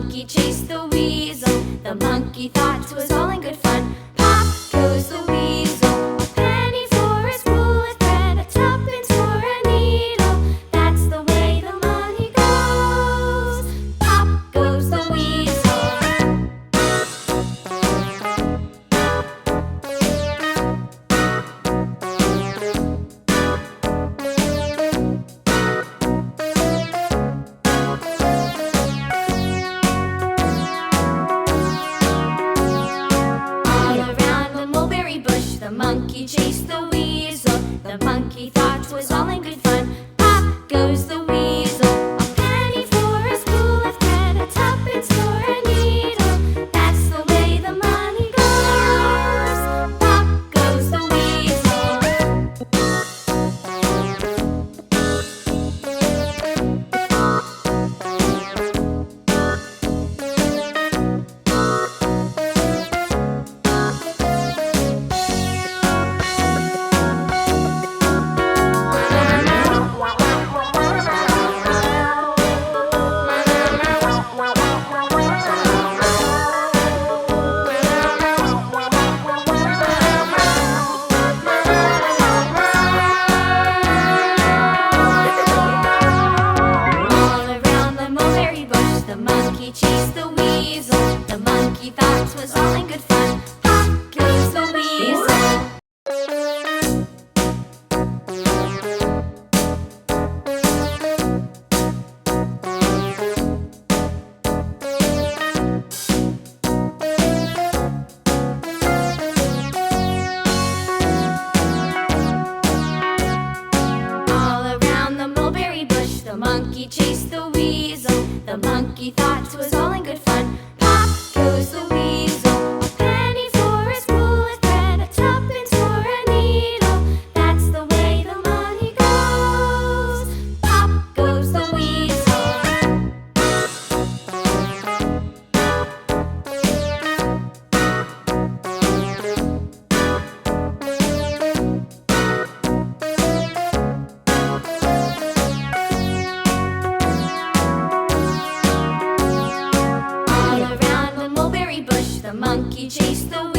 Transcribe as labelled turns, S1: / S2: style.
S1: monkey chased the weasel. The monkey thought 'twas all in good fun. Pop goes the weasel. A penny for a spool of thread, a tuppence for a needle. That's the way the money goes. Pop goes the weasel. The monkey chased the weasel. The monkey thought 'twas all in good fun. Pop goes the weasel. A penny for a spool of thread, a tuppence for a needle. That's the way the money goes. Pop goes the weasel. The monkey chased the weasel. The monkey thought 'twas all in good fun. Pop goes the weasel. All around the mulberry bush, the monkey chased the weasel. The monkey thought 'twas all in good fun. Pop goes the weasel. A penny for a spool of thread, a tuppence for a needle. That's the way the money goes. Pop goes the weasel. The monkey chased the